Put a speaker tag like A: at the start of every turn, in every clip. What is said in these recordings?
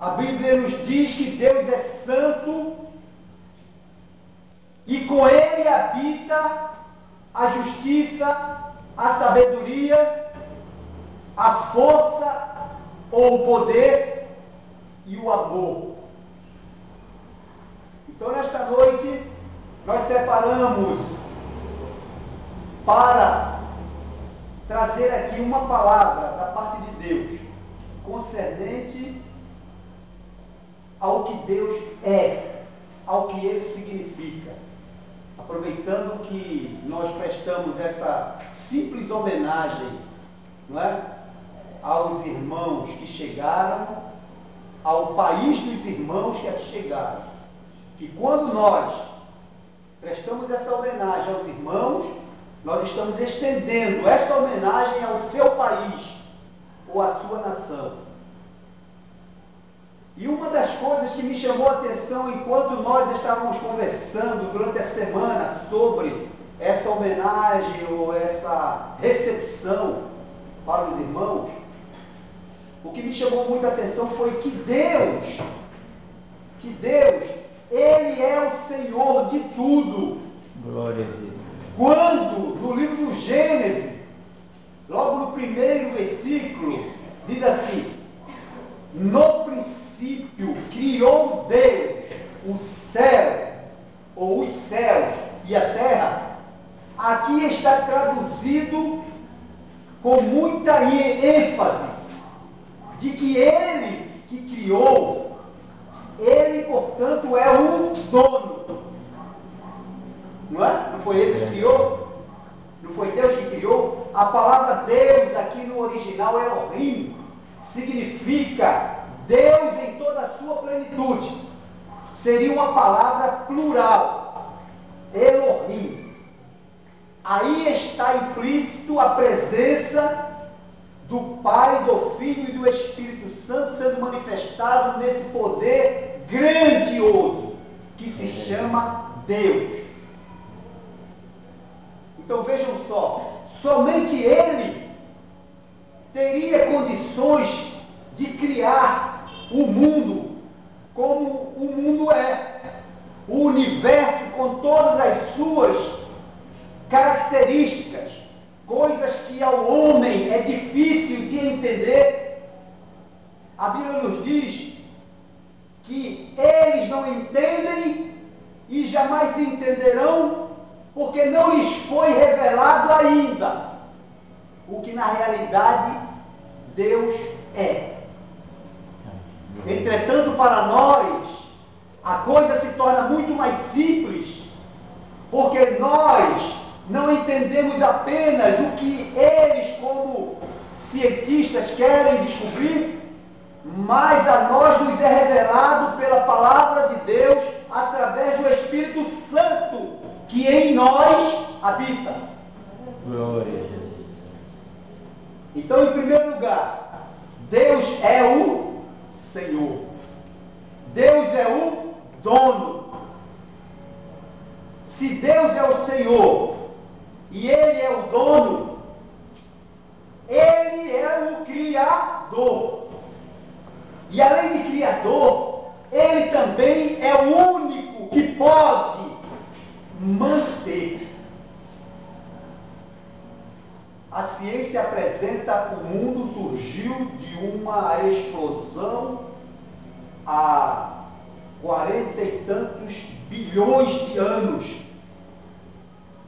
A: A Bíblia nos diz que Deus é santo e com Ele habita a justiça, a sabedoria, a força ou o poder e o amor. Então, nesta noite, nós separamos para trazer aqui uma palavra da parte de Deus concernente ao que Deus é, ao que Ele significa. Aproveitando que nós prestamos essa simples homenagem, não é, aos irmãos que chegaram, ao país dos irmãos que aqui chegaram, que quando nós prestamos essa homenagem aos irmãos, nós estamos estendendo esta homenagem ao seu país ou à sua nação. E uma das coisas que me chamou a atenção enquanto nós estávamos conversando durante a semana sobre essa homenagem ou essa recepção para os irmãos, o que me chamou muita atenção foi que Deus, Ele é o Senhor de tudo.
B: Glória a Deus.
A: Quando, no livro do Gênesis, logo no primeiro versículo, diz assim: no princípio criou Deus o céu, ou os céus e a terra. Aqui está traduzido com muita ênfase de que Ele que criou, Ele, portanto, é o dono. Não é? Não foi Ele que criou? Não foi Deus que criou? A palavra Deus aqui no original Elohim significa Deus em toda a sua plenitude. Seria uma palavra plural, Elohim. Aí está implícito a presença do Pai, do Filho e do Espírito Santo sendo manifestado nesse poder grandioso que se chama Deus. Então vejam só, somente Ele teria condições de criar o mundo como o mundo é, o universo com todas as suas características, coisas que ao homem é difícil de entender. A Bíblia nos diz que eles não entendem e jamais entenderão, porque não lhes foi revelado ainda o que na realidade Deus é. Entretanto, para nós, a coisa se torna muito mais simples, porque nós não entendemos apenas o que eles, como cientistas, querem descobrir, mas a nós nos é revelado pela palavra de Deus através do Espírito Santo que em nós habita.
B: Glória a Deus.
A: Então, em primeiro lugar, Deus é o Senhor. Deus é o dono. Se Deus é o Senhor e Ele é o dono, Ele é o Criador. E além de Criador, Ele também é o único que pode manter. A ciência apresenta que o mundo surgiu de uma explosão há 40 e tantos bilhões de anos.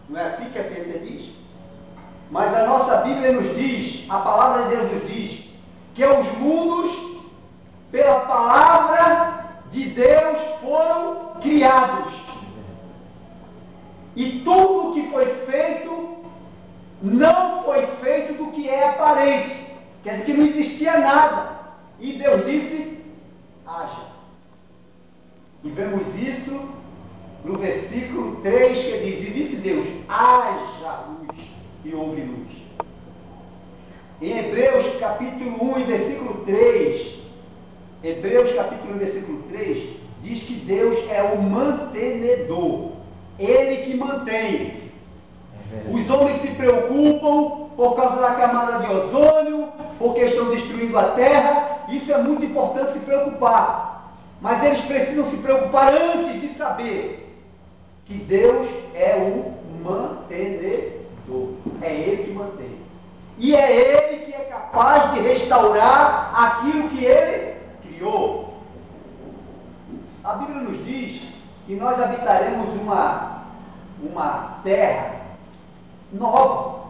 A: Não é assim que a ciência diz? Mas a nossa Bíblia nos diz, a palavra de Deus nos diz, que os mundos, pela palavra de Deus, foram criados. E tudo que foi feito não foi feito do que é aparente. Quer dizer que não existia nada. E Deus disse: haja. E vemos isso no versículo 3, que diz: e disse Deus: haja luz, e houve luz. Em Hebreus capítulo 1 e versículo 3, Hebreus capítulo 1 versículo 3, diz que Deus é o mantenedor. Ele que mantém. Os homens se preocupam por causa da camada de ozônio, porque estão destruindo a terra, isso é muito importante se preocupar. Mas eles precisam se preocupar antes de saber que Deus é o mantenedor. É Ele que mantém. E é Ele que é capaz de restaurar aquilo que Ele criou. A Bíblia nos diz que nós habitaremos uma terra nova.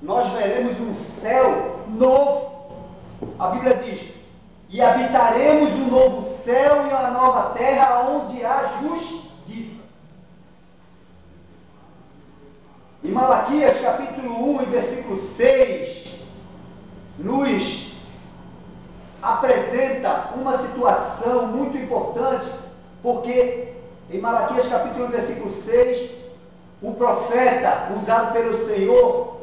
A: Nós veremos um céu novo. A Bíblia diz: e habitaremos um novo céu e uma nova terra onde há justiça. Em Malaquias capítulo 1 e versículo 6, nos apresenta uma situação muito importante, porque em Malaquias capítulo 1 versículo 6, o profeta usado pelo Senhor,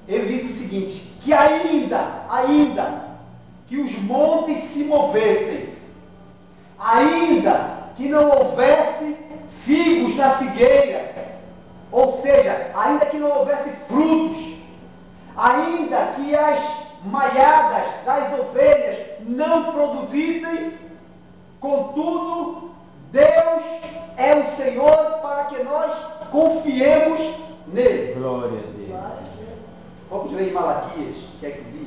A: ele diz o seguinte: que ainda que os montes se movessem, ainda que não houvesse figos na figueira, ou seja, ainda que não houvesse frutos, ainda que as malhadas das ovelhas não produzissem, contudo, Deus é o Senhor para que nós confiemos nele.
B: Glória a Deus.
A: Vamos ler em Malaquias, o que é que diz?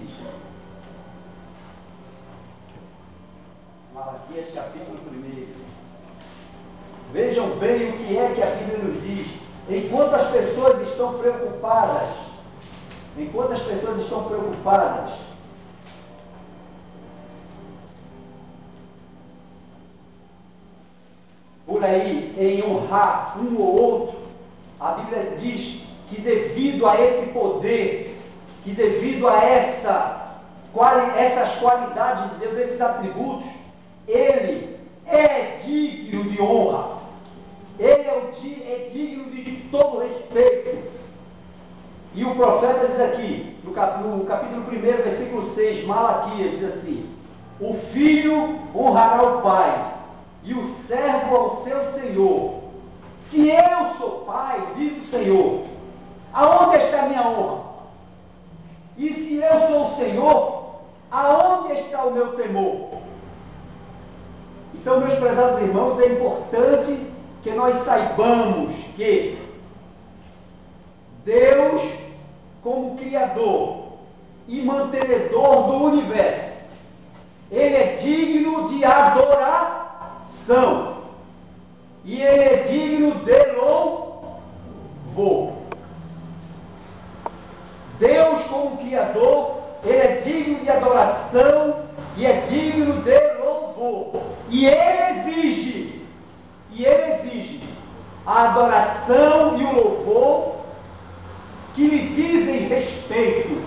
A: Malaquias capítulo 1. Vejam bem o que é que a Bíblia nos diz. Enquanto as pessoas estão preocupadas, por aí em honrar um ou outro, a Bíblia diz que devido a esse poder, que devido a essas qualidades de Deus, esses atributos, Ele é digno de honra. Ele é digno de todo respeito. E o profeta diz aqui, no capítulo 1, versículo 6, Malaquias, diz assim: o filho honrará o pai, e o servo ao seu senhor. Se eu sou pai, diz o Senhor, aonde está a minha honra? E se eu sou o Senhor, aonde está o meu temor? Então, meus prezados irmãos, é importante que nós saibamos que Deus, como Criador e mantenedor do universo, Ele é digno de adoração. E Ele é digno de louvor. Deus, como Criador, Ele é digno de adoração e é digno de louvor. E Ele exige a adoração e o louvor que lhe dizem respeito.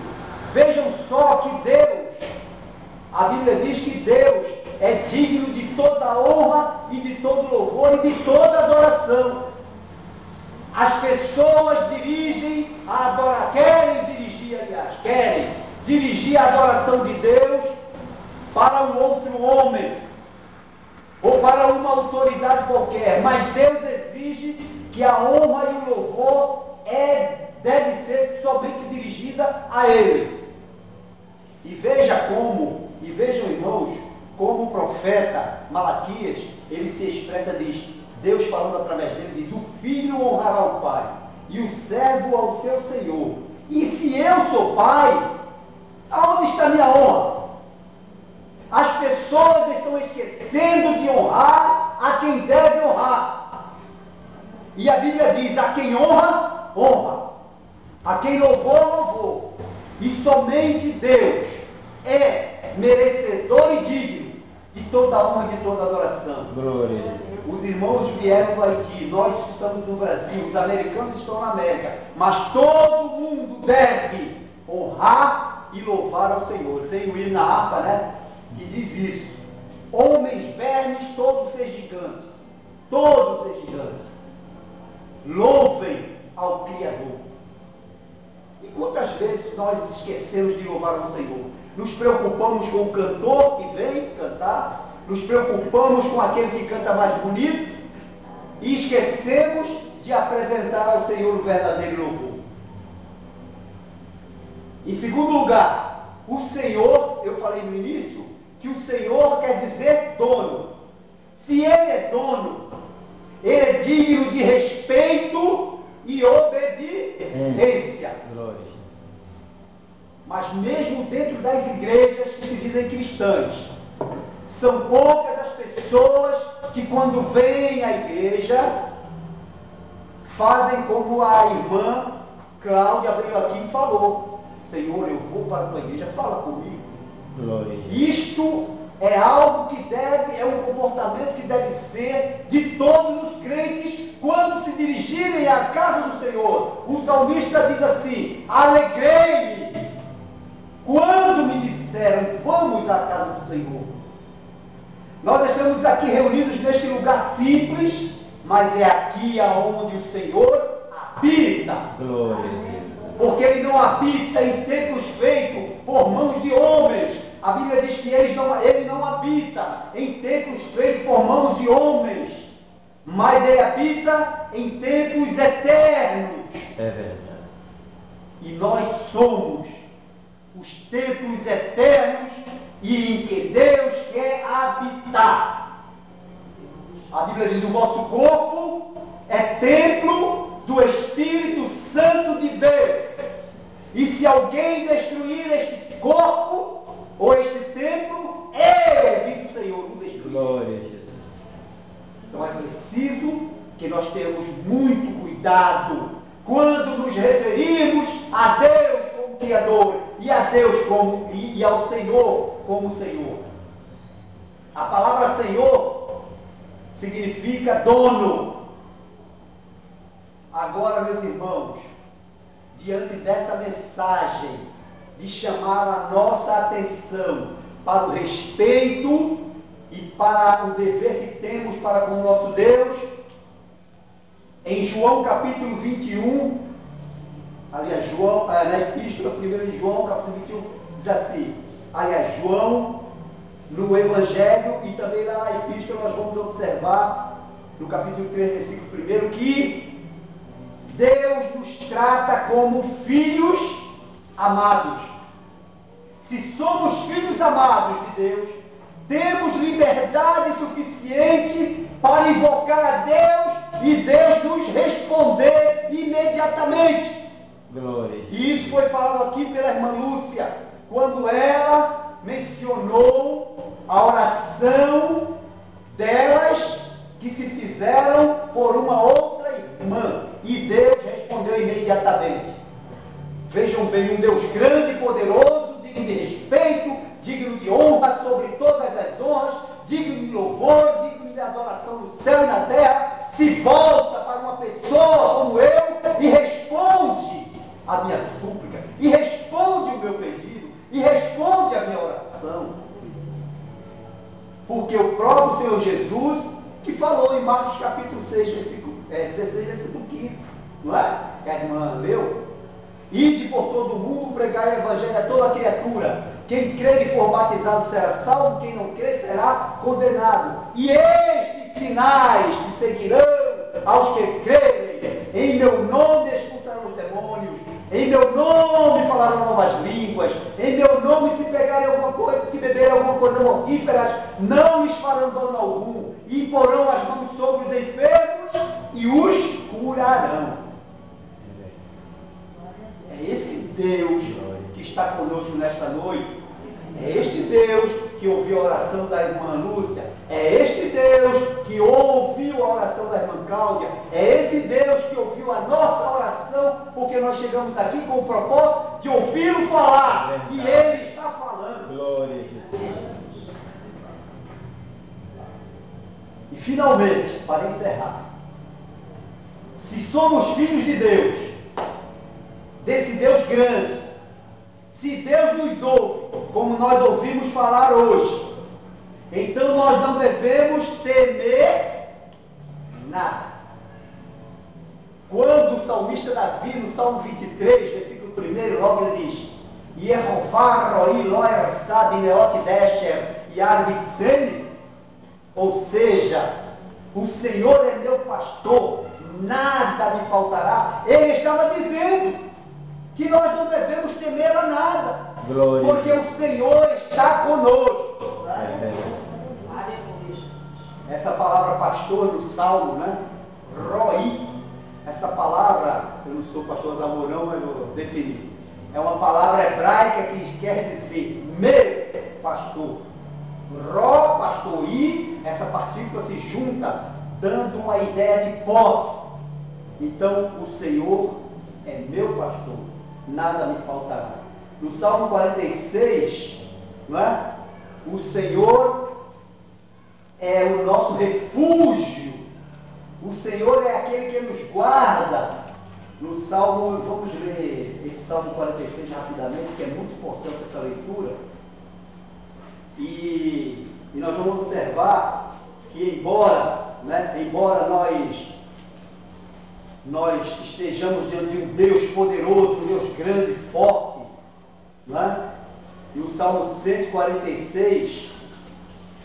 A: Vejam só que Deus, a Bíblia diz que Deus é digno de toda honra e de todo louvor e de toda adoração. As pessoas querem dirigir a adoração de Deus para um outro homem ou para uma autoridade qualquer, mas Deus exige que a honra e o louvor deve ser somente dirigida a Ele. E vejam, irmãos, como o profeta Malaquias, ele se expressa, diz, Deus falando através dele, diz: o filho honrará o pai, e o servo ao seu senhor. E se eu sou pai, aonde está a minha honra? As pessoas estão esquecendo de honrar a quem deve honrar. E a Bíblia diz: a quem honra, honra. A quem louvor, louvor. E somente Deus é merecedor e digno de toda honra e de toda adoração.
B: Glória.
A: Os irmãos vieram do Haiti, nós estamos no Brasil, os americanos estão na América, mas todo mundo deve honrar e louvar ao Senhor. Tem o hino na harpa, né, que diz isso: homens, vermes, todos ser gigantes, louvem ao Criador. E quantas vezes nós esquecemos de louvar ao Senhor? Nos preocupamos com o cantor que vem cantar, nos preocupamos com aquele que canta mais bonito e esquecemos de apresentar ao Senhor o verdadeiro louvor. Em segundo lugar, O Senhor, eu falei no início, que o Senhor quer dizer dono. Se Ele é dono, Ele é digno de respeito e obediência.
B: Glória.
A: Mas mesmo dentro das igrejas que se dizem cristãs, são poucas as pessoas que quando vêm à igreja, fazem como a irmã Cláudia veio aqui e falou: Senhor, eu vou para a tua igreja, fala comigo.
B: Glória.
A: Isto é algo que é um comportamento que deve ser de todos os crentes quando se dirigirem à casa do Senhor. O salmista diz assim: alegrei-me quando me disseram, vamos à casa do Senhor. Nós estamos aqui reunidos neste lugar simples, mas é aqui aonde o Senhor habita.
B: Glória.
A: Porque Ele não habita em templos feitos por mãos de homens. A Bíblia diz que Ele não habita em templos feitos por mãos de homens, mas Ele habita em templos eternos.
B: É verdade.
A: E nós somos os templos eternos e em que Deus quer habitar. A Bíblia diz: o vosso corpo é templo do Espírito Santo de Deus. E se alguém destruir este corpo ou este templo, eu, diz o Senhor, o destruirei.
B: Glória a Jesus.
A: Então é preciso que nós tenhamos muito cuidado quando nos referimos a Deus como Criador e a Deus e ao Senhor como Senhor. A palavra Senhor significa dono. Agora, meus irmãos, diante dessa mensagem de chamar a nossa atenção para o respeito e para o dever que temos para com o nosso Deus, em João capítulo 21, aliás, João, na epístola 1 de João, capítulo 21, diz assim, aliás, João, no Evangelho e também lá na epístola, nós vamos observar, no capítulo 3, versículo 1, que Deus nos trata como filhos amados. Se somos filhos amados de Deus, temos liberdade suficiente para invocar a Deus e Deus nos responder imediatamente.
B: Glória.
A: E isso foi falado aqui pela irmã Lúcia, quando ela mencionou a oração delas que se fizeram por uma outra irmã. E Deus respondeu imediatamente. Vejam bem, um Deus grande e poderoso, digno de respeito, digno de honra sobre todas as honras, digno de louvor, digno de adoração no céu e na terra, se volta para uma pessoa como eu e responde a minha súplica, e responde o meu pedido, e responde a minha oração. Porque o próprio Senhor Jesus, que falou em Marcos capítulo 6, versículo 16, versículo 15, não é? Que a irmã leu. Ide por todo o mundo, pregai o evangelho a toda criatura. Quem crer e for batizado será salvo, quem não crer será condenado. E estes sinais se seguirão aos que crerem. Em meu nome expulsarão os demônios, em meu nome falarão novas línguas, em meu nome se pegarem alguma coisa, se beberem alguma coisa mortífera, não lhes farão dano algum, e imporão as mãos sobre os enfermos e os curarão. É esse Deus que está conosco nesta noite. É este Deus que ouviu a oração da irmã Lúcia. É este Deus que ouviu a oração da irmã Cláudia. É esse Deus que ouviu a nossa oração, porque nós chegamos aqui com o propósito de ouvi-lo falar. E Ele está falando.
B: Glória a Jesus.
A: E finalmente, para encerrar, se somos filhos de Deus, desse Deus grande, se Deus nos ouve, como nós ouvimos falar hoje, então nós não devemos temer nada. Quando o salmista Davi, no Salmo 23, versículo 1, logo ele diz: Yehová roí loer sabe neot desher e arvitsene, ou seja, o Senhor é meu pastor, nada me faltará. Ele estava dizendo que nós não devemos temer a nada.
B: Glória.
A: Porque o Senhor está conosco. Essa palavra pastor no Salmo, né? Roi. Essa palavra, eu não sou pastor Zamorão, mas eu defini. É uma palavra hebraica que quer dizer meu pastor. Ró, pastor, i, essa partícula se junta, dando uma ideia de posse. Então, o Senhor é meu pastor, nada me faltará. No Salmo 46, não é? O Senhor é o nosso refúgio. O Senhor é aquele que nos guarda. No Salmo, vamos ler esse Salmo 46 rapidamente, que é muito importante essa leitura. E nós vamos observar que embora nós estejamos diante de um Deus poderoso, um Deus grande e forte, não é? No Salmo 146,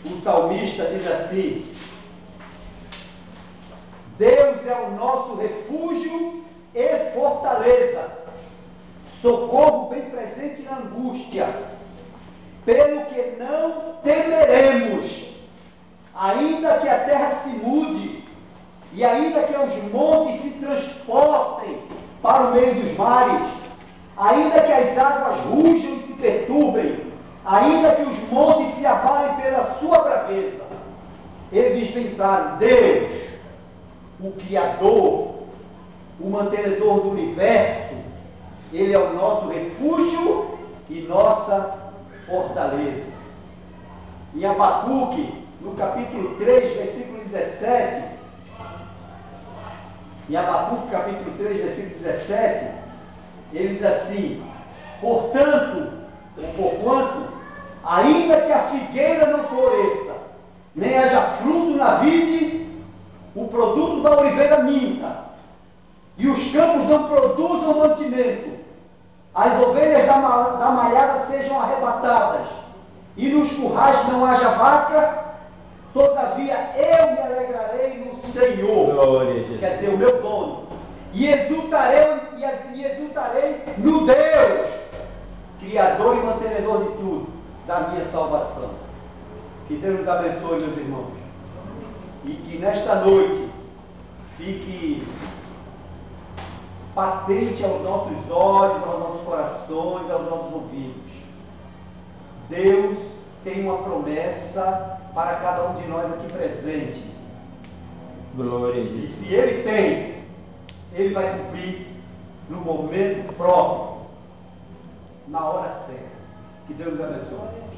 A: o salmista diz assim: Deus é o nosso refúgio e fortaleza, socorro bem presente na angústia, pelo que não temeremos, ainda que a terra se mude, e ainda que os montes se transportem para o meio dos mares, ainda que as águas rujam e se perturbem, ainda que os montes se abalem pela sua braveza. Ele diz bem claro: Deus, o Criador, o mantenedor do universo, Ele é o nosso refúgio e nossa fortaleza. Em Abacuque, no capítulo 3, versículo 17, em Abacuque, capítulo 3, versículo 17, ele diz assim: portanto, ou porquanto, ainda que a figueira não floresça, nem haja fruto na vide, o produto da oliveira minta, e os campos não produzam mantimento, as ovelhas da malhada sejam arrebatadas, e nos currais não haja vaca, todavia eu me alegrarei no Senhor.
B: Glória a Jesus.
A: Quer dizer, o meu dono. E exultarei no Deus, Criador e mantenedor de tudo, da minha salvação. Que Deus nos abençoe, meus irmãos. E que nesta noite fique patente aos nossos olhos, aos nossos corações, aos nossos ouvidos. Deus tem uma promessa para cada um de nós aqui presente.
B: Glória a
A: E
B: Jesus.
A: se Ele tem, Ele vai cumprir no momento próprio, na hora certa. Que Deus nos abençoe.